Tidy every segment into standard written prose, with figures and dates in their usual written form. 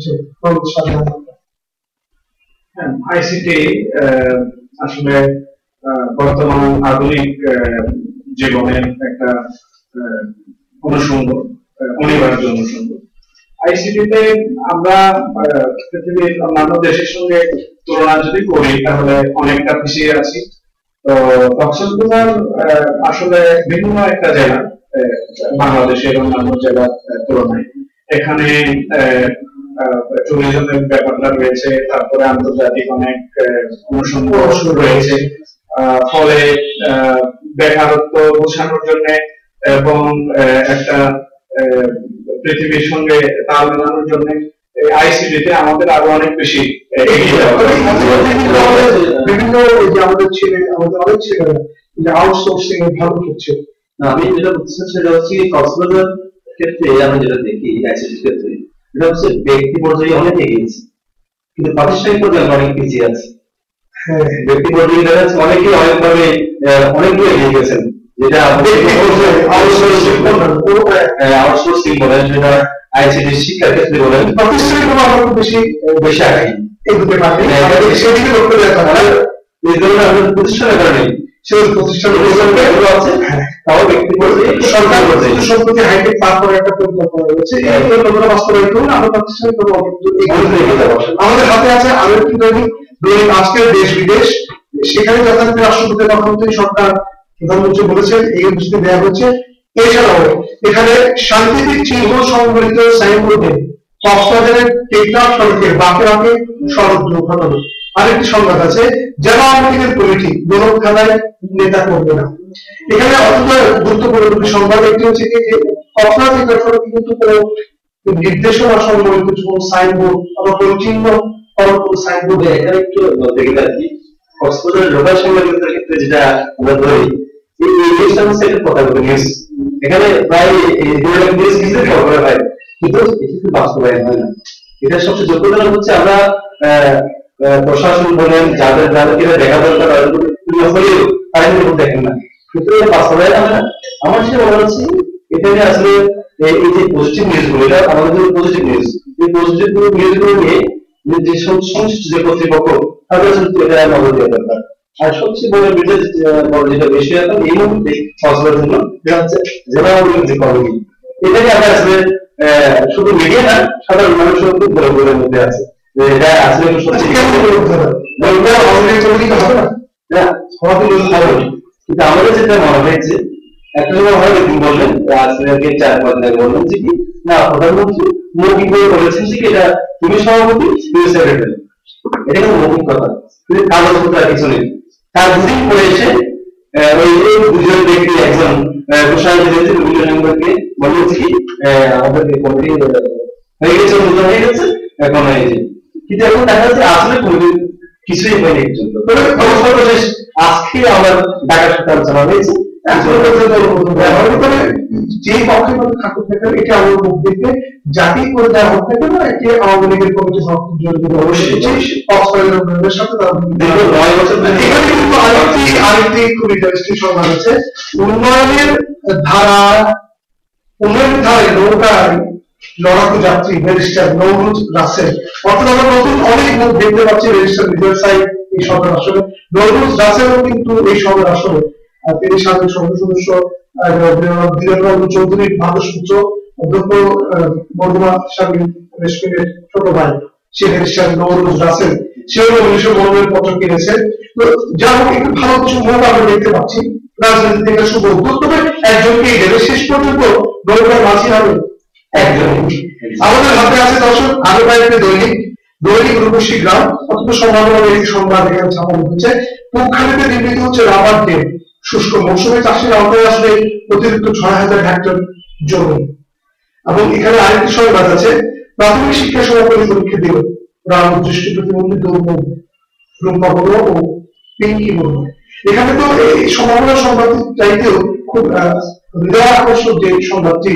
হচ্ছে আইসিটি আসলে বর্তমান আধুনিক জীবনের একটা অনুষঙ্গ, অনিবার্য অনুষঙ্গ। আইসিটিতে আমরা পৃথিবীর অন্যান্য দেশের সঙ্গে তুলনা যদি করি তাহলে অনেকটা পিছিয়ে আছি। তো কক্সবাজার আসলে ভিন্ন একটা জেলা বাংলাদেশের অন্যান্য জেলার তুলনায়। এখানে ট্যুরিজমের ব্যাপারটা রয়েছে, তারপরে আন্তর্জাতিক অনেক অনুষঙ্গ রয়েছে, ফলে বেকারত্ব বোঝানোর জন্য এবং একটা পৃথিবীর সঙ্গে তাল মেলানোর জন্য আইসিটিতে আমাদের আরো অনেক বেশি বিভিন্ন আমাদের অনেক ছেলেরা যে আউটসোর্সিং এ ভালো করছে। আমি যেটা বলতে চাচ্ছি সেটা হচ্ছে কক্সবাজার ক্ষেত্রে আমি যেটা দেখি আইসিটির ক্ষেত্রে এটা হচ্ছে ব্যক্তি পর্যায়ে অনেক এগিয়েছে, কিন্তু প্রাতিষ্ঠানিক পর্যায়ে অনেক পিছিয়ে আছে। ব্যক্তি পর্যায়ে দেখা যাচ্ছে অনেকেই অনেকভাবে অনেকগুলো এগিয়ে গেছেন, যেটা আউটসোর্সিং বলেন, যেটা আইসিটি শিক্ষার ক্ষেত্রে বলেন, প্রাতিষ্ঠানিক বেশি বেশি আগাই এই দুটো সেদিকে লক্ষ্য দেওয়া এই ধরনের আমাদের প্রতিষ্ঠানের কারণে সেই প্রতিষ্ঠান আছে, তাও ব্যক্তি পর্যায়ে সরকার পর্যায়ে সম্প্রতি হাইটেক পার করে একটা পরিকল্পনা রয়েছে। এই পরিকল্পনা বাস্তবায়ন করুন আমরা প্রাতিষ্ঠানিক আমাদের হাতে আছে আরো একটি দৈনিক আজকের দেশ বিদেশ, সেখানে যথাযথ রাষ্ট্রপতি প্রধানমন্ত্রী সরকার প্রধানমন্ত্রী বলেছেন এই বিষয়টি দেওয়া হচ্ছে। এছাড়াও এখানে সাংকেতিক চিহ্ন সংবলিত সাইনবোর্ডে কক্সবাজারের টেকনাফ সড়কের বাঁকে বাঁকে সড়ক দুর্ঘটনা। আরেকটি সংবাদ আছে, জেলা আওয়ামী লীগের কমিটি গোলক থানায় নেতা করবে না। এখানে অত্যন্ত গুরুত্বপূর্ণ দুটি সংবাদ। একটি হচ্ছে যে কক্সবাজার সড়কে কিন্তু কোনো নির্দেশনা সংবলিত কোনো সাইনবোর্ড অথবা কোনো চিহ্ন সাইনবোর্ডে এখানে একটু দেখে থাকি কক্সবাজারের লোকাল সাংবাদিকতার ক্ষেত্রে যেটা আমরা ধরি এই নিউজ সাইটের কথা বলি নিউজ, এখানে প্রায় নিউজ ভিজিট করা হয়, কিন্তু এটা বাস্তবায়ন হয় না। এটা সবচেয়ে যোগ্যতা হচ্ছে আমরা প্রশাসন বলেন যাদের যাদেরকে দেখা দরকার হলেও তারা কিন্তু দেখেন না, কিন্তু বাস্তবায়ন হয় না। আমার যেটা মনে হচ্ছে এখানে আসলে এই যে পজিটিভ নিউজ গুলো, এটা আমাদের পজিটিভ নিউজ, এই পজিটিভ নিউজ গুলো নিয়ে যে সংশ্লিষ্ট যে কর্তৃপক্ষ তাদের এটা নজর দেওয়া দরকার। আর সবচেয়ে বড় যেটা বেশি এখন এই মুহূর্তে সচেতনের জন্য এটা হচ্ছে জেলা আওয়ামী লীগ যে কমিটি, এটাকে আমরা আসলে শুধু মিডিয়া না সাধারণ মানুষের খুব বড় বড় মধ্যে আছে যে এটা আসলে সত্যি কিন্তু আমাদের যেটা মনে হয়েছে একটা সময় হয়তো তিনি বললেন আজকে 4-5 দিন আগে বললেন যে কি না প্রধানমন্ত্রী মৌখিকভাবে বলেছেন যে এটা তুমি সভাপতি তুমি সেক্রেটারি, এটা কিন্তু মৌখিক কথা, কিন্তু কাগজপত্র আর কিছু নেই। তার দুদিন পরে এসে ওই দুজন ব্যক্তি একজন প্রশাসন দিয়েছে দুজন মেম্বারকে বললেন যে কি আমাদেরকে কমিটি হয়ে গেছে, অনুমোদন হয়ে গেছে, এখন এই যে কিন্তু এখন দেখা যাচ্ছে আসলে কোনোদিন কিছুই হয়নি পর্যন্ত। সর্বশেষ আজকে আমার ঢাকার সাথে আলোচনা হয়েছে যে পক্ষে ঠাকুর থাকে এটা আমার মুখ দেখতে জাতি করে দেওয়া হোক থাকে না, এটি আওয়ামী লীগের কমিটি অবশ্যই সাথে আরেকটি খুব ইন্টারেস্টিং সংবাদ আছে। উন্নয়নের ধারায় নৌকায় লড়াকু যাত্রী ব্যারিস্টার নওরুজ রাসেল, অর্থাৎ আমরা নতুন অনেক মুখ দেখতে পাচ্ছি ব্যারিস্টার বিজয় সাহেব এই সরকার আসলে। নওরুজ রাসেলও কিন্তু এই সরকার আসলে তিনি সাবেক সংসদ সদস্য বীরেন্দ্র চৌধুরীর ভাদসপুত্র অধ্যক্ষ মধুমা স্বামী রেশমিনের ছোট ভাই সে ব্যারিস্টার নওরুজ রাসেল, সেও 1992 পত্র কিনেছে। তো যা হোক একটু ভালো কিছু মুখ আমরা দেখতে পাচ্ছি রাজনীতি থেকে শুভ উদ্যোগ, তবে একজনকেই দেবে শেষ পর্যন্ত নৌকার মাঝি হবে একজন। আমাদের হাতে আছে দর্শক আরো কয়েকটি দৈনিক রূপসী গ্রাম, অত্যন্ত সম্ভাবনা এই সংবাদ এখানে ছাপানো হচ্ছে। পুবখালীতে নির্মিত হচ্ছে রাবার ড্যাম, শুষ্ক মৌসুমে চাষের আওতায় আসবে অতিরিক্ত 6000 হেক্টর জমি। এবং এখানে আরেকটি সংবাদ আছে, প্রাথমিক শিক্ষা সমাপনী পরীক্ষা দিল রাম দৃষ্টি প্রতিবন্ধী তরুণ রূপা বড় ও পিঙ্কি বড়। এখানে তো এই সম্ভাবনা সংবাদ চাইতেও খুব হৃদয় আকর্ষক যে সংবাদটি,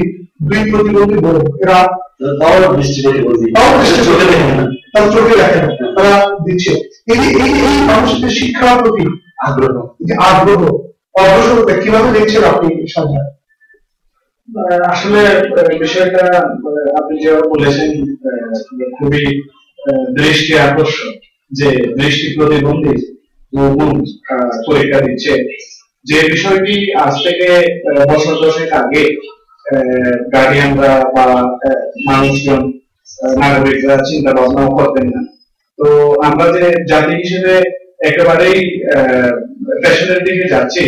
দুই প্রতিবন্ধী বড় এরা চোখে দেখে না, তারা দিচ্ছে এই মানুষের শিক্ষার প্রতি আগ্রহ অগ্রসরতা কিভাবে দেখছেন আপনি সাজা? আসলে বিষয়টা আপনি যেভাবে বলেছেন খুবই দৃষ্টি আকর্ষণ, যে দৃষ্টি প্রতিবন্ধী নতুন পরীক্ষা দিচ্ছে, যে বিষয়টি আজ থেকে বছর দশেক আগে গার্ডিয়ানরা বা মানুষজন নাগরিকরা চিন্তা ভাবনাও করতেন না। তো আমরা যে জাতি হিসেবে একেবারেই ফ্যাশনের দিকে যাচ্ছি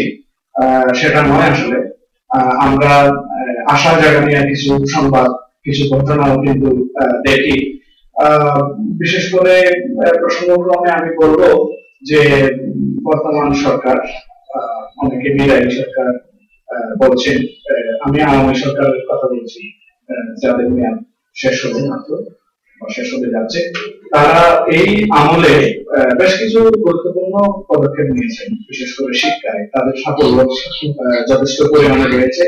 সেটা নয় আসলে। আমরা আশা জাগানিয়া কিছু সংবাদ, কিছু ঘটনাও কিন্তু দেখি। বিশেষ করে প্রসঙ্গক্রমে আমি বলবো যে বর্তমান সরকার, অনেকে বিদায়ী সরকার বলছেন, আমি আওয়ামী সরকারের কথা বলছি, যাদের মেয়াদ শেষ হবে মাত্র শেষ হতে যাচ্ছে, তারা এই আমলে বেশ কিছু গুরুত্বপূর্ণ পদক্ষেপ নিয়েছেন। বিশেষ করে শিক্ষায় তাদের সাফল্য যথেষ্ট পরিমাণে রয়েছে।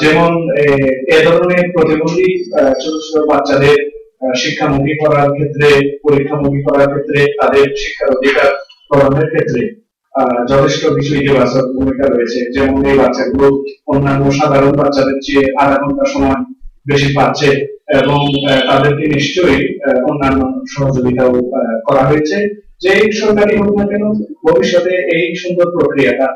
যেমন এ ধরনের প্রতিবন্ধী ছোট ছোট বাচ্চাদের শিক্ষামুখী করার ক্ষেত্রে, পরীক্ষামুখী করার ক্ষেত্রে, তাদের শিক্ষার অধিকার প্রদানের ক্ষেত্রে যথেষ্ট কিছু ইতিবাচক ভূমিকা রয়েছে। যেমন এই বাচ্চাগুলো অন্যান্য সাধারণ বাচ্চাদের চেয়ে আধা ঘন্টা সময় বেশি পাচ্ছে, এবং তাদেরকে নিশ্চয়ই অন্যান্য সহযোগিতাও করা হয়েছে। যে সরকারি হোক না কেন, ভবিষ্যতে এই সুন্দর প্রক্রিয়াটা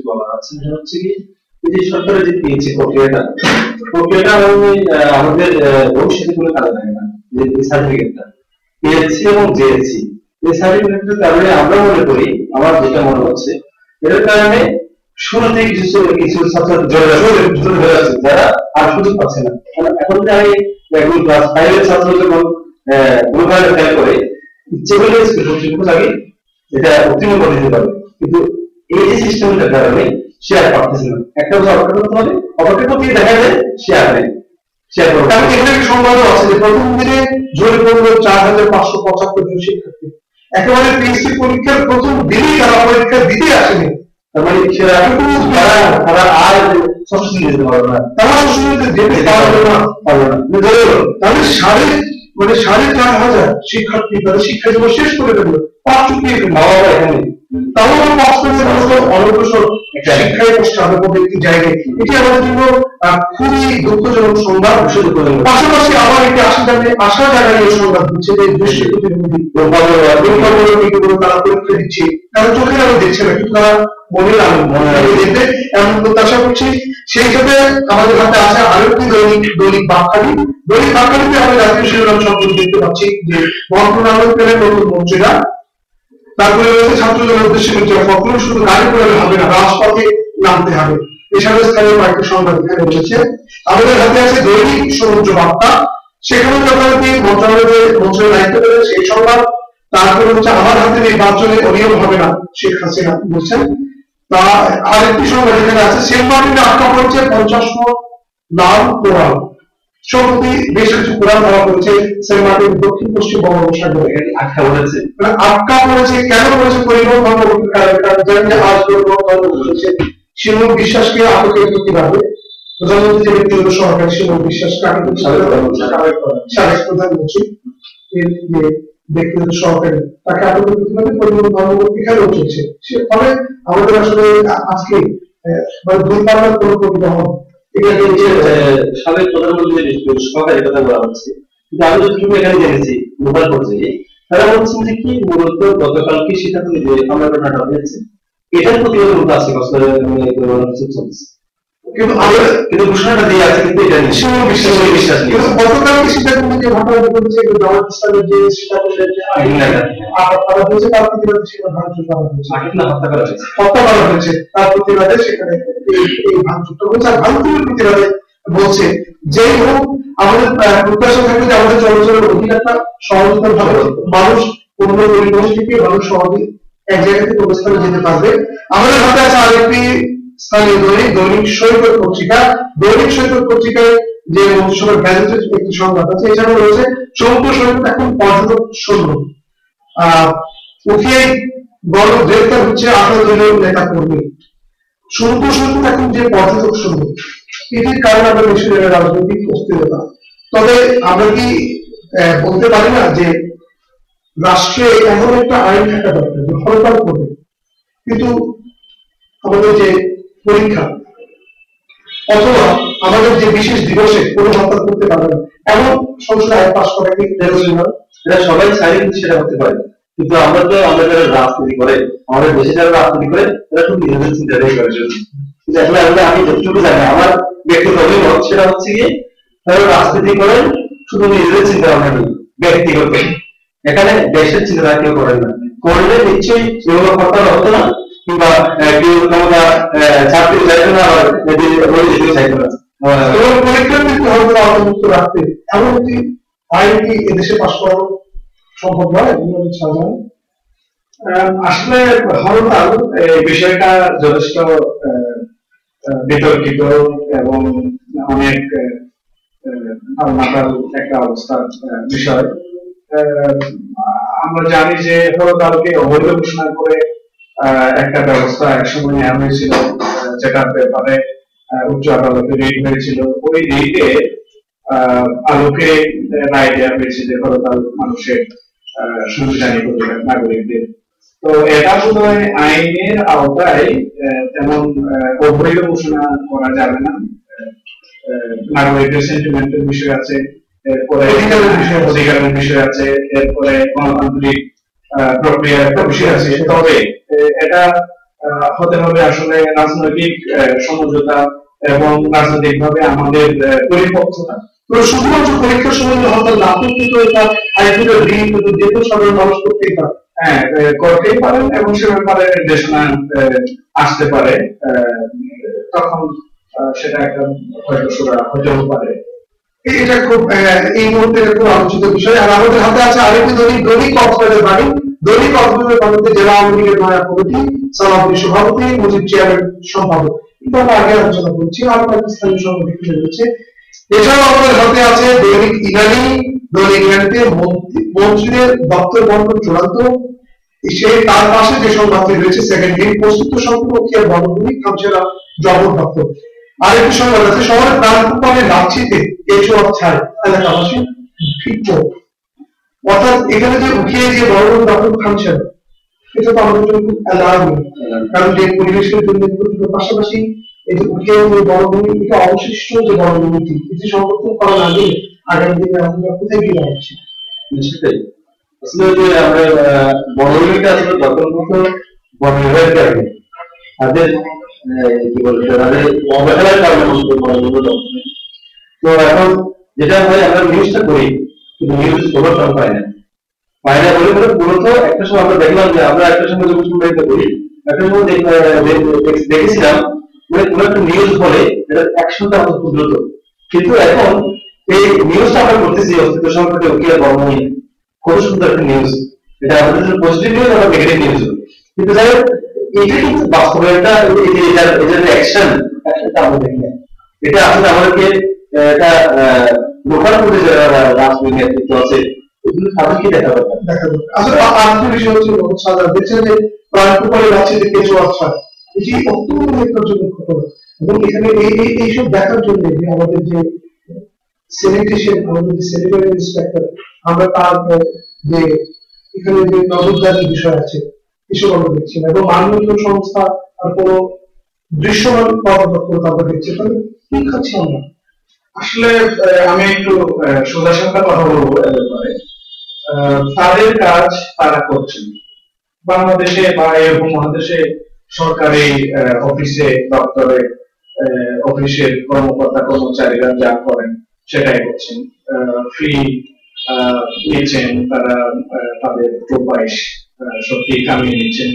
বলা আছে হচ্ছে কি, যে সরকারের যে পিএইচি প্রক্রিয়াটা আমাদের ভবিষ্যতে কোনো কাজে লাগে না। যে সার্টিফিকেটটা পিএইচি এবং জেএসসি, এই সার্টিফিকেটের কারণে আমরা মনে করি, আমার যেটা মনে হচ্ছে, এর কারণে শুরুতে কিছু ছাত্র জড়ে আছে যারা আর সুযোগ পাচ্ছে না। এখন যে আমি একদম ক্লাস 5 এর ছাত্র যখন গ্রুপে ফেল করে ইচ্ছে করলে স্কুল লাগে এটা উত্তীর্ণ করে দিতে পারে, কিন্তু এই যে সিস্টেমটার কারণে সে আর পারতেছে না। একটা বছর অপেক্ষা করতে হবে, অপেক্ষা করতে দেখা যায় সে আর নেই। এখানে একটা সংবাদও আছে যে প্রথম দিনে জড়িত পড়লো 4575 জন শিক্ষার্থী। একেবারে পিএসসি পরীক্ষার প্রথম দিনই তারা পরীক্ষা দিতে আসেনি। তার মানে তারা আর সচেতন দিতে পারবে না, তারা যেতে পারবে না। তাহলে 4,500 শিক্ষার্থী তাদের শিক্ষা জীবন শেষ করে দেবে, পাঁচ চুকিয়ে দেবে। এখানে তাও বাস্তবে অনগ্রসর শিক্ষায় কষ্ট হবে একটি জায়গায়। এটি আমাদের জন্য খুবই দুঃখজনক সংবাদ। পাশাপাশি আবার একটি আশা জাগানিয়া সংবাদ হচ্ছে যে দৃষ্টি প্রতিবন্ধী তারা পরীক্ষা দিচ্ছে, তারা চোখের আলো দেখছে না, কিন্তু তারা মনের আলো দেখবে এমন প্রত্যাশা করছি। সেই হিসাবে আমাদের হাতে আছে আরেকটি দৈনিক বার্তাটি। দৈনিক বার্তাটিতে আমরা জাতীয় শিরোনাম সম্পর্কে দেখতে পাচ্ছি যে মন্ত্রণালয়ের নতুন মন্ত্রীরা, তারপরে রয়েছে ছাত্রদের উদ্দেশ্যে ফখরুল শুধু গাড়ি করে হবে না, রাজপথে নামতে হবে। এছাড়াও স্থানীয় কয়েকটি সংবাদ এখানে রয়েছে। আমাদের হাতে আছে দৈনিক সমুদ্র বার্তা, সেখানে যথারীতি মন্ত্রণালয়ের দায়িত্ব পেলেন সেই সংবাদ। তারপরে হচ্ছে আমার হাতে নির্বাচনে অনিয়ম হবে না, শেখ হাসিনা বলছেন। তা আরেকটি সংবাদ এখানে আছে, সেন্ট মার্টিনে আটকা পড়েছে 50 মণ লাল কোরাল। সম্প্রতি বেশ কিছু কোরাল ধরা পড়েছে সেন্ট মার্টিন দক্ষিণ পশ্চিম বঙ্গোপসাগরে। আটকা পড়েছে, আটকা পড়েছে কেন পড়েছে? পরিবহন শিমুল বিশ্বাসকে আটকের প্রতিবাদে প্রধানমন্ত্রী যে ব্যক্তিগত সহকারী শিমুল বিশ্বাসকে আটকের সাবেক প্রধানমন্ত্রী ব্যক্তিগত সহকারী তাকে আটকের প্রতিবাদে পরিবহন কর্মকর্তা এখানেও চলছে। ফলে আমাদের আসলে আজকে মানে দুই পাল্লার কোন পরিবহন সাবেক প্রধানমন্ত্রীর সহকারী কথা বলা হচ্ছে, কিন্তু আমি যতটুকু এখানে জেনেছি মোবাইল পর্যায়ে তারা বলছেন যে কি মূলত গতকালকে সিদ্ধান্ত নিতে আমরা ঘটনাটা হয়েছে, এটার প্রতিবাদ মূলত আছে চলছে। কিন্তু ঘোষণাটা দিয়ে আছে, কিন্তু এটা বিশ্বাস নেই। গতকালকে সিদ্ধান্ত নিতে ঘটনা ঘটেছে জামাত ইসলামের যে তার প্রতিবাদে সেখানে ভাঙচুর করা হয়েছে, হত্যা করা হয়েছে। তার প্রতিবাদে সেখানে এই ভাঙচুরটা হয়েছে। আর ভাঙচুরের প্রতিবাদে বলছে যেই হোক আমাদের প্রত্যাশা থাকে যে আমাদের চলাচলের অধিকারটা সহজতর ভাবে মানুষ অন্য পরিবেশ থেকে মানুষ সহজে এক জায়গা থেকে অন্য স্থানে যেতে পারবে। আমাদের হাতে আছে আরেকটি স্থানীয় দৈনিক সৈকত পত্রিকা। দৈনিক সৈকত পত্রিকায় যে মন্ত্রিসভার গ্যাজেটের একটি সংবাদ আছে। এছাড়াও রয়েছে সমুদ্র সৈকত এখন পর্যটক শূন্য। উঠিয়ে গণ গ্রেফতার হচ্ছে 18 জনের নেতা কর্মী। সমুদ্র সৈকত এখন যে পর্যটক শূন্য, এটির কারণে আমরা দেশের রাজনৈতিক অস্থিরতা। তবে আমরা কি বলতে পারি না যে রাষ্ট্রে এমন একটা আইন থাকা দরকার যে হরতাল করবে, কিন্তু আমাদের যে পরীক্ষা অথবা আমাদের যে বিশেষ দিবসে কোনো হত্যা করতে পারবে না, এমন সংসদ আইন পাস করা কি জরুরি? এটা সবাই চাইলে কিন্তু সেটা করতে পারে, কিন্তু আমরা যারা রাজনীতি করে, আমাদের দেশে যারা রাজনীতি করে তারা শুধু নিজেদের চিন্তাটাই করে শুধু। কিন্তু আসলে আমি যতটুকু জানি, আমার ব্যক্তিগত অভিমত সেটা হচ্ছে কি, তারা রাজনীতি করেন শুধু নিজেদের চিন্তা ভাবনা নেই, ব্যক্তিগত। এখানে দেশের চিন্তা কেউ করেন না, করলে নিশ্চয়ই এগুলো হত্যা হতো না, কিংবা কেউ ক্ষমতা চাকরি চাইতো না, আবার যেতেও চাইতো না। পরীক্ষার ক্ষেত্রে হয়তো আওতামুক্ত রাখতে এমন একটি আইন কি এদেশে পাস করানো সম্ভব নয়? আসলে হরতাল এই বিষয়টা যথেষ্ট বিতর্কিত এবং অনেক নাটাল একটা অবস্থার বিষয়। আমরা জানি যে হরতালকে অবৈধ ঘোষণা করে একটা ব্যবস্থা একসময় নেওয়া হয়েছিল, যেটার ব্যাপারে উচ্চ আদালতে রিট হয়েছিল। ওই রিটে আলোকে রায় দেওয়া হয়েছে যে হরতাল মানুষের সাংবিধানিক অধিকার, নাগরিকদের। তো এটা বোধহয় আইনের আওতায় তেমন অবৈধ ঘোষণা করা যাবে না। নাগরিকদের সেন্টিমেন্টের বিষয় আছে, এরপরে অধিকারের বিষয় আছে, এরপরে গণতান্ত্রিক প্রক্রিয়ার একটা বিষয় আছে। তবে এটা হতে হবে আসলে রাজনৈতিক সমঝোতা এবং রাজনৈতিকভাবে আমাদের পরিপক্কতা। তো শুধুমাত্র পরীক্ষার সময় হরতাল না করতে তো এটা হাইকোর্টের রিট যে কোনো সাধারণ মানুষ করতেই পারে। হ্যাঁ, করতেই পারেন এবং সে ব্যাপারে নির্দেশনা আসতে পারে, তখন সেটা একটা হয়তো সুরা হতেও পারে। এটা খুব এই মুহূর্তে খুব আলোচিত বিষয়। আর আমাদের হাতে আছে আরেকটি দৈনিক কক্সবাজার বাণী। দৈনিক কক্সবাজার বাণীতে জেলা আওয়ামী লীগের নয়া কমিটি, সালাউদ্দিন সভাপতি, মুজিব চেয়ারম্যান সম্পাদক, কিন্তু আমরা আগে আলোচনা করছি আর পাকিস্তানি সংগঠন রয়েছে। এছাড়াও আমাদের হাতে আছে দৈনিক ইরানি। দৈনিক ইরানিতে মন্ত্রীদের দপ্তর বন্টন চূড়ান্ত, তার পাশে যে সংবাদটি রয়েছে সেকেন্ড দিন, প্রস্তুত সম্পূর্ণ কি আর বনভূমি খামছেরা জবর দপ্তর। আরেকটি সংবাদ আছে শহরের প্রাণপণে লাচ্ছিতে কেশব ছাড় এলাকাবাসী বিক্ষোভ। অর্থাৎ এখানে যে উঠিয়ে যে বনভূমি দপ্তর খামছেন, এটা তো আমাদের জন্য খুব অ্যালার্মিং, কারণ যে পরিবেশের জন্য পাশাপাশি এই যে উঠিয়ে যে বনভূমি, এটা অবশিষ্ট যে বনভূমিটি এটি সংরক্ষণ করা না গেলে আগামী দিনে আমরা কোথায় গিয়ে যাচ্ছি? সেটাই আসলে যে আমরা বনভূমিটা আসলে দখল মতো বন বিভাগের কারণে তাদের কি বলে তাদের অবহেলার কারণে বনভূমিগুলো। তো এখন যেটা হয়, আমরা নিউজটা করি কিন্তু নিউজ খবর পাই না বলে মূলত একটা সময় আমরা দেখলাম যে আমরা একটা সময় যখন শুনতে করি, একটা সময় দেখেছিলাম মানে কোনো একটা নিউজ বলে এটা 100টা মতো ক্ষুদ্রত, কিন্তু এখন এই নিউজটা আমরা করতেছি অস্তিত্ব সংকটে উকিল বর্মণী, কত সুন্দর একটা নিউজ। এটা আমাদের জন্য পজিটিভ নিউজ, আমরা নেগেটিভ নিউজ, কিন্তু যাই হোক এটা কিন্তু বাস্তবায়নটা এটার অ্যাকশন আমরা দেখি না। এটা আসলে আমাদেরকে এটা লোকাল করে যারা রাজনৈতিক নেতৃত্ব আছে এগুলো তাদেরকে দেখা দরকার। আসলে আরেকটা বিষয় হচ্ছে সাধারণ দেখছেন যে প্রাণপণে লাচ্ছিতে কেশব ছাড়, এটি অত্যন্ত ন্যাক্কারজনক ঘটনা। এবং এখানে এইসব দেখার জন্য যে আমাদের যে স্যানিটেশন, আমাদের যে স্যানিটারি ইন্সপেক্টর, আমরা তার যে এখানে যে নজরদারির বিষয় আছে এসব আমরা দেখছি না, এবং মাননীয় সংস্থা আর কোনো দৃশ্যমান পদক্ষেপ আমরা দেখছি। তাহলে কি খাচ্ছি আমরা? আসলে আমি একটু সোজা সাপটা কথা বলবো ব্যাপারে। তাদের কাজ তারা করছেন। বাংলাদেশে বা এরকম মহাদেশে সরকারি অফিসে, দপ্তরে, অফিসের কর্মকর্তা কর্মচারীরা যা করেন সেটাই করছেন। ফি নিচ্ছেন তারা, তাদের প্রোপাইশ সত্যি কামিয়ে নিচ্ছেন।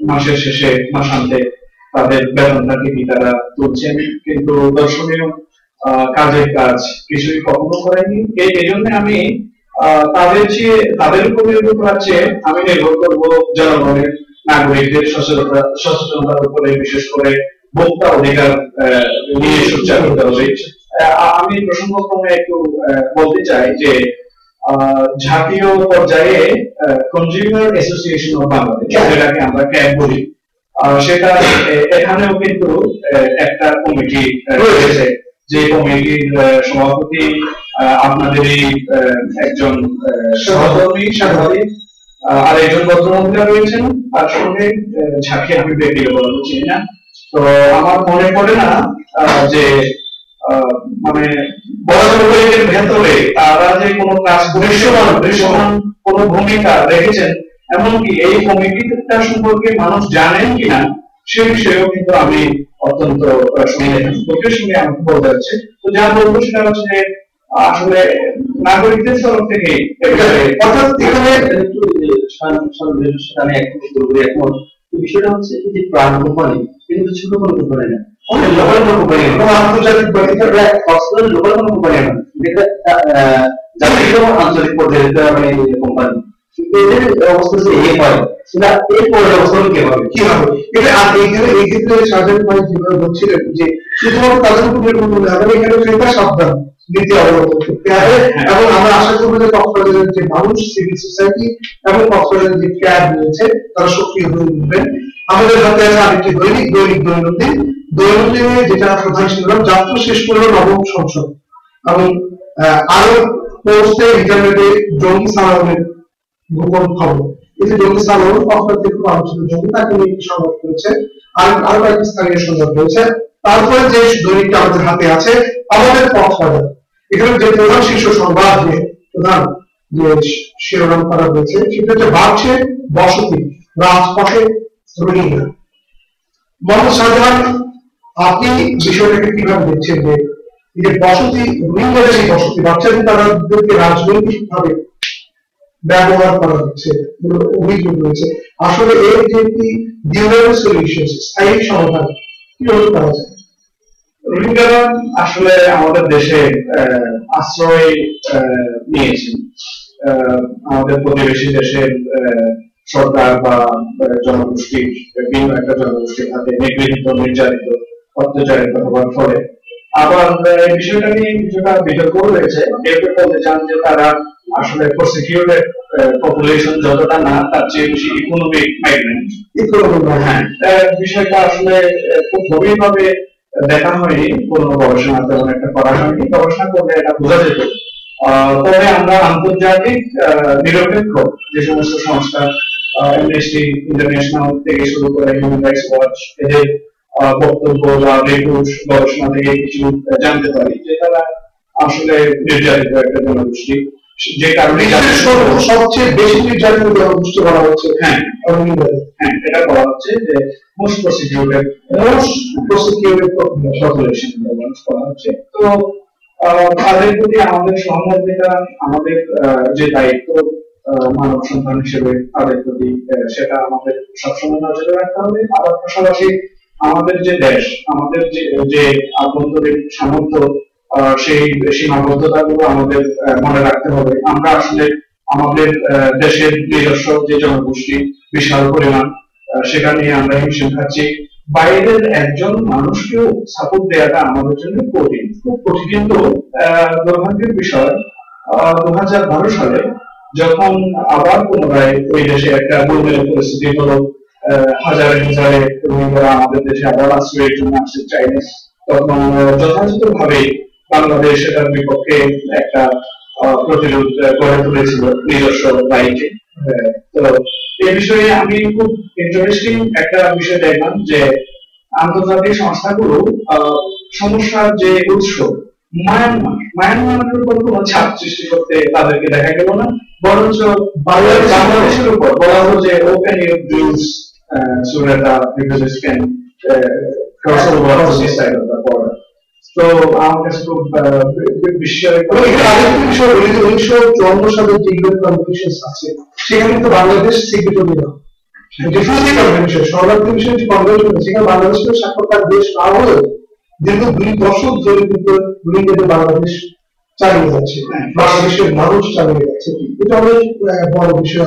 মাসের শেষে মাসান্তে তাদের বেতনটা ঠিকই তারা তুলছেন, কিন্তু দর্শনীয় কাজের কাজ কিছুই কখনো করেনি। এই জন্য আমি তাদের উপর নির্ভর করার চেয়ে আমি নির্ভর করবো জনগণের, নাগরিকদের সচেতনতার উপরে, বিশেষ করে ভোক্তা অধিকার নিয়ে সোচ্চার হতে হবে। আমি প্রসঙ্গক্রমে একটু বলতে চাই যে জাতীয় পর্যায়ে কনজিউমার অ্যাসোসিয়েশন অফ বাংলাদেশ, যেটাকে আমরা ক্যাব বলি, সেটা এখানেও কিন্তু একটা কমিটি রয়েছে, যে কমিটির সভাপতি আপনাদেরই একজন সহকর্মী সাংবাদিক আর একজন ভদ্রমহিলা রয়েছেন তার সঙ্গে যাকে আমি ব্যক্তিগতভাবে চিনি না। তো আমার মনে পড়ে না যে মানে বড়দের ভেতরে তারা যে কোনো কাজ দৃশ্যমান কোনো ভূমিকা রেখেছেন, এমনকি এই কমিটিটা সম্পর্কে মানুষ জানেন কিনা সে বিষয়েও কিন্তু আমি অত্যন্ত লোকের সঙ্গে আমাকে বলতে হচ্ছে। তো যা বলবো সেটা হচ্ছে যে আসলে নাগরিকদের তরফ থেকে অর্থাৎ এখানে একটু আমি এখন বিষয়টা হচ্ছে যে প্রাণ কোম্পানি কিন্তু ছোট কোনো কোম্পানি না, অনেক লোকাল কোম্পানি, আন্তর্জাতিক কক্সবাজার লোকাল কোনো কোম্পানি না, যেটা জাতীয় আঞ্চলিক পর্যায়ে মানে কোম্পানি। এদের অবস্থা যে এই হয় সেটা এই পরের অবস্থা কি হবে এটা। আর এইখানে এই ক্ষেত্রে সার্জন ভাই যেভাবে বলছিলেন যে শুধুমাত্র তাদের উপর নির্ভর করবে, আমাদের এখানে ক্রেতা সাবধান নীতি অবলম্বন করতে হবে। এবং আমরা আশা করবো যে কক্সবাজারের যে মানুষ, সিভিল সোসাইটি এবং কক্সবাজারের যে ক্যাব রয়েছে তারা সক্রিয় হয়ে উঠবেন। আমাদের হাতে আছে আরেকটি দৈনন্দিনে যেটা প্রধান শিরোনাম, যাত্রা শেষ করলো নবম সংসদ, এবং আরো পোস্টে ইন্টারনেটে জঙ্গি সালামের গোপন খবর। এই যে জঙ্গি সালাম কক্সবাজার থেকে আলোচিত জঙ্গি, তাকে নিয়ে একটি সংবাদ রয়েছে, আর আরো কয়েকটি স্থানীয় সংবাদ রয়েছে। তারপরে যে দৈনিকটা আমাদের হাতে আছে আমাদের কক্সবাজার, এখানে যে প্রধান শীর্ষ সংবাদ, যে প্রধান যে শিরোনাম করা হয়েছে সেটা হচ্ছে বাড়ছে বসতি, রাজপথে রোহিঙ্গা। মোহাম্মদ শাহজাহান, আপনি বিষয়টাকে কিভাবে দেখছেন যে এই যে বসতি, রোহিঙ্গাদের এই বসতি বাড়ছে, তাদেরকে রাজনৈতিক ভাবে ব্যবহার করা হচ্ছে, অভিযোগ রয়েছে, আসলে এর যে একটি ডিউরেবল সলিউশন, স্থায়ী সমাধান কিভাবে করা যায়? রোহিঙ্গারা আসলে আমাদের দেশে আশ্রয় নিয়েছেন, আমাদের প্রতিবেশী দেশের সরকার বা জনগোষ্ঠীর বিভিন্ন একটা জনগোষ্ঠীর হাতে নিগৃহীত, নির্যাতিত, অত্যাচারিত হওয়ার ফলে। আবার এই বিষয়টা নিয়ে কিছুটা বিতর্ক রয়েছে, কেউ কেউ বলতে চান যে তারা আসলে প্রসিকিউটেড পপুলেশন যতটা না, তার চেয়ে বেশি ইকোনমিক মাইগ্রেন্ট। হ্যাঁ, বিষয়টা আসলে খুব গভীরভাবে দেখা হয়নি, কোনো গবেষণা তেমন একটা করা হয়নি, গবেষণা করলে এটা বোঝা যেত। তবে আমরা আন্তর্জাতিক নিরপেক্ষ যে সমস্ত সংস্থা, অ্যামনেস্টি ইন্টারন্যাশনাল থেকে শুরু করে হিউম্যান রাইটস ওয়াচ, এদের বক্তব্য বা রিপোর্ট গবেষণা থেকে কিছু জানতে পারি যে তারা আসলে নির্যাতিত একটা জনগোষ্ঠী, যে কারণে সবচেয়ে বেশি নির্যাতিত জনগোষ্ঠী বলা হচ্ছে। হ্যাঁ, এটা বলা হচ্ছে যে মোস্ট প্রসিকিউটেড পপুলেশন বলা হচ্ছে। তো তাদের প্রতি আমাদের সহমর্মিতা, আমাদের যে দায়িত্ব মানব সন্তান হিসেবে তাদের প্রতি, সেটা আমাদের সবসময় নজরে রাখতে হবে। আবার পাশাপাশি আমাদের যে দেশ, আমাদের যে আভ্যন্তরীণ সামর্থ্য, সেই সীমাবদ্ধতা গুলো আমাদের মনে রাখতে হবে। আমরা আসলে আমাদের দেশের নিজস্ব যে জনগোষ্ঠী বিশাল পরিমাণ, সেখানে আমরা হিমশিম খাচ্ছি। বাইরের একজন মানুষকেও সাপোর্ট দেওয়াটা আমাদের জন্য কঠিন, খুব কঠিন। কিন্তু দুর্ভাগ্যের বিষয়, 2012 সালে যখন আবার পুনরায় ওই দেশে একটা গোলমেল পরিস্থিতি হলো, হাজারে হাজারে রোহিঙ্গারা আমাদের দেশে আবার আশ্রয়ের জন্য আসতে চাইলে, তখন যথাযথভাবে বাংলাদেশ এটার বিপক্ষে একটা প্রতিরোধ গড়ে তুলেছিল নিজস্ব দায়িত্বে। তো এই বিষয়ে আমি খুব ইন্টারেস্টিং একটা বিষয় দেখলাম যে আন্তর্জাতিক সংস্থাগুলো সমস্যার যে উৎস মায়ানমারের উপর কোনো ছাপ সৃষ্টি করতে তাদেরকে দেখা গেল না, বরঞ্চ বাংলাদেশের উপর বলা হলো যে open your doors so that refugees can cross over to this side of the border. তো আমার কাছে খুব বিষয় 1954 সালে যে ইউএন কনভেনশন আছে সেখানে কিন্তু বাংলাদেশ সিগনেটরি না, রিফিউজি কনভেনশন, শরণার্থী বিষয়ে যে কনভেনশন সেখানে বাংলাদেশের স্বাক্ষরকারী দেশ না হলেও দীর্ঘ 2 দশক ধরে কিন্তু রোহিঙ্গাদের বাংলাদেশ চালিয়ে যাচ্ছে, বাংলাদেশের মানুষ চালিয়ে যাচ্ছে। এটা অনেক বড় বিষয়।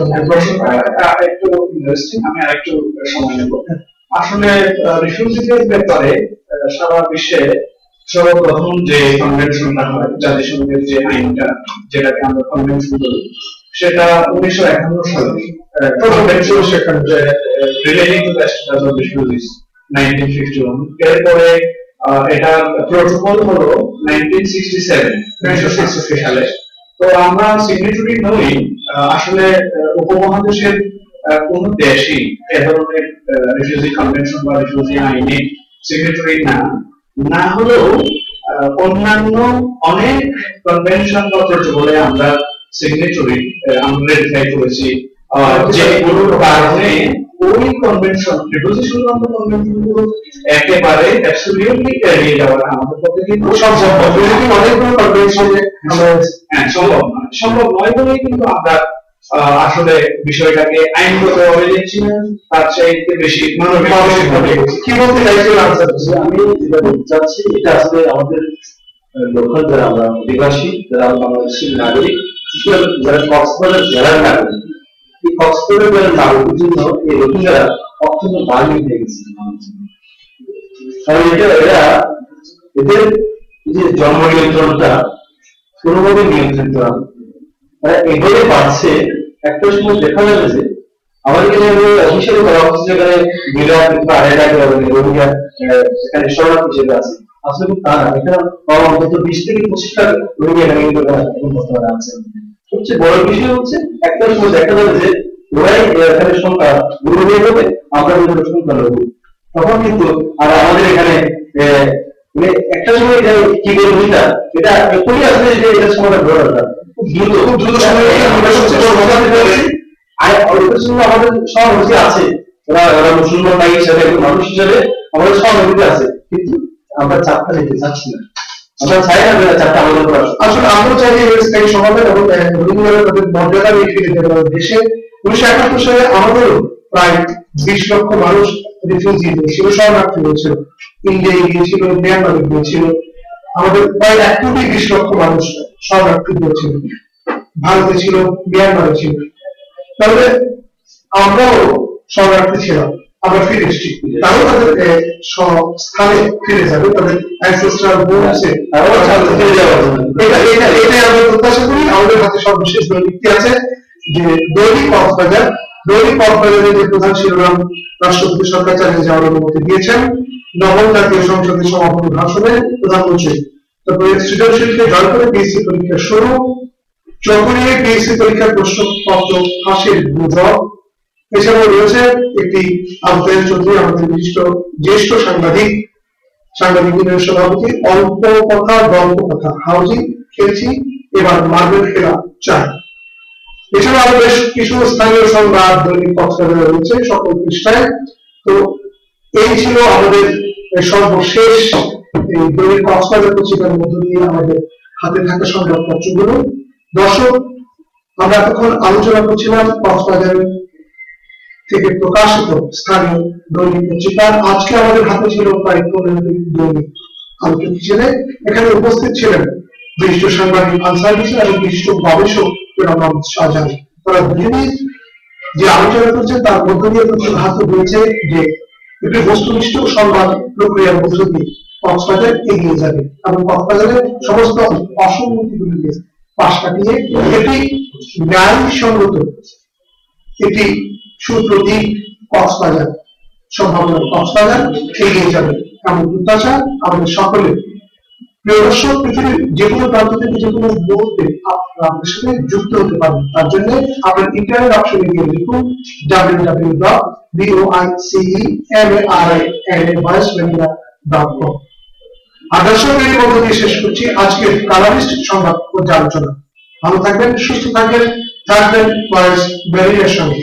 একটু ইন্টারেস্টিং, আমি আরেকটু সময় নেব। আসলে রিফিউজিদের ব্যাপারে সারা বিশ্বে সর্বপ্রথম যে কনভেনশনটা হয়, জাতিসংঘের যে আইনটা, যেটাকে আমরা কনভেনশন বলি, সেটা 1951 সালে কনভেনশন, সেখানে relating to the status of refugees 1951। এরপরে এটা প্রটোকল হলো 1967 সালে। তো আমরা সিগনেচারি নই, আসলে উপমহাদেশের কোন দেশই এ ধরনের রিফিউজি কনভেনশন বা রিফিউজি আইনে সিগনেচারি না, না হলেও অন্যান্য অনেক কনভেনশন পত্র বলে আমরা সিগনেচারি আমরা রেটিফাই করেছি, যে কোনো কারণে ওই কনভেনশন রিফিউজি সংক্রান্ত কনভেনশন গুলো একেবারে অ্যাবসলিউটলি এড়িয়ে যাওয়া আমাদের পক্ষে কিন্তু সম্ভব নয়। অনেকগুলো কনভেনশনে সম্ভব নয় বলেই কিন্তু আমরা আসলে বিষয়টাকে আইনগতভাবে দেখছি না, তার চাইতে বেশি মানবিকভাবে। কি বলতে চাইছেন আনসার? আমি যেটা বলতে চাচ্ছি, এটা আসলে আমাদের লোকাল যারা আমরা অধিবাসী, যারা বাংলাদেশের নাগরিক, যারা কক্সবাজার জেলার নাগরিক, এই কক্সবাজার জেলার নাগরিকের জন্য এই রোহিঙ্গারা অত্যন্ত দারুণ হয়ে গেছে। কারণ এরা এদের যে জন্ম নিয়ন্ত্রণটা কোনোভাবে নিয়ন্ত্রিত না, এভাবে বাড়ছে। একটা সময় দেখা যাবে যে আমাদের অফিসিয়ালি করা হচ্ছে যেখানে 2 লাখ বা 2.5 লাখ রোহিঙ্গা এখানে শরণার্থী হিসেবে আছে, আসলে তা না। এখানে অন্তত 20 থেকে 25 লাখ রোহিঙ্গা এখানে এখন বর্তমানে আছে। সবচেয়ে বড় বিষয় হচ্ছে একটা সময় দেখা যাবে যে ওরাই এখানে সংখ্যা গুরু হয়ে যাবে, আমরা যদি সংখ্যা নেব, তখন কিন্তু আর আমাদের এখানে একটা সময় কি বলবো এটা এখনই আসলে যে এটা সমাধান করা দরকার, খুব দ্রুত সময়ে আর ওদের সঙ্গে আমাদের সহানুভূতি আছে। ওরা মুসলমান ভাই হিসাবে, মানুষ হিসাবে আমাদের সহানুভূতি আছে, কিন্তু আমরা চাপটা নিতে চাচ্ছি না। আমরা চাই না চাপটা আমাদের উপর আসুক। আসলে আমরা চাই এই সমাধান এবং রোহিঙ্গারা তাদের মর্যাদা নিয়ে ফিরে যেতে পারে দেশে। 1971 সালে আমাদেরও প্রায় 20 লক্ষ মানুষ রিফিউজি ছিল, শরণার্থী হয়েছিল, ইন্ডিয়ায় গিয়েছিল, মিয়ানমারে গিয়েছিল। আমাদের প্রায় 1 কোটি 20 লক্ষ মানুষ শরণার্থী হয়েছিল, ভারতে ছিল, মিয়ানমারে ছিল। তাহলে আমরাও শরণার্থী ছিলাম, আমরা ফিরে এসেছি, তারাও তাদের স্থানে ফিরে যাবে, তাদের অ্যানসেস্ট্রাল হোমসে ফিরে যাওয়ার জন্য। এটাই আমরা প্রত্যাশা করি। আমাদের হাতে সর্বশেষ দৈনিকটি আছে, যে দৈনিক কক্সবাজার। দৈনিক কক্সবাজারের যে প্রধান শিরোনাম রাষ্ট্রপতি সরকার চালিয়ে যাওয়ার অনুমতি দিয়েছেন, নবম জাতীয় সংসদের সমাপনী ভাষণে প্রধানমন্ত্রী। তারপরে সৃজনশীলকে জয় করে পিএসসি পরীক্ষা শুরু, চকরিয়ে পিএসসি পরীক্ষার প্রশ্নপত্র ফাঁসের গুজব। এছাড়াও রয়েছে একটি আবদুল চৌধুরী, আমাদের বিশিষ্ট জ্যেষ্ঠ সাংবাদিক ইউনিয়নের সভাপতি, অল্প কথা গল্প কথা, হাউজিং খেলছি এবার মার্বেল খেলা চাই। এছাড়া আরো বেশ কিছু স্থানীয় সংবাদ দৈনিক কক্সবাজারে রয়েছে সকল পৃষ্ঠায়। তো এই ছিল আমাদের সর্বশেষ এই দৈনিক কক্সবাজার পত্রিকার মধ্য দিয়ে আমাদের হাতে থাকা সংবাদপত্রগুলো। দর্শক, আমরা এতক্ষণ আলোচনা করছিলাম কক্সবাজার থেকে প্রকাশিত স্থানীয় দৈনিক পত্রিকা। আজকে আমাদের হাতে ছিল প্রায় 15টি দৈনিক আলোচক হিসেবে। এখানে উপস্থিত ছিলেন বিশিষ্ট সাংবাদিক আনসার হোসেন এবং বিশিষ্ট গবেষক শাহজাহান। তারা দুজনেই যে আলোচনা করছে তার মধ্য দিয়ে প্রতিভাত হয়েছে যে একটি বস্তুনিষ্ঠ সংবাদ প্রক্রিয়ার মধ্য দিয়ে কক্সবাজার এগিয়ে যাবে এবং কক্সবাজারের সমস্ত অসঙ্গতিগুলিকে পাশ কাটিয়ে একটি ন্যায়সঙ্গত একটি সুপ্রতীক কক্সবাজার, সম্ভাবনা কক্সবাজার এগিয়ে যাবে এমন প্রত্যাশা আমাদের সকলের। প্রিয় দর্শক, পৃথিবীর যে কোনো প্রান্ত থেকে যে কোনো মুহূর্তে আপনারা আমাদের সাথে যুক্ত হতে পারেন। তার জন্য আপনার ইন্টারনেট অপশনে গিয়ে লিখুন www.voicemail.com। আর দর্শক, এর মধ্য দিয়ে শেষ করছি আজকের কালারিস্ট সংবাদ পর্যালোচনা। ভালো থাকবেন, সুস্থ থাকবেন, থাকবেন ভয়েস ব্যারিয়ার সঙ্গে।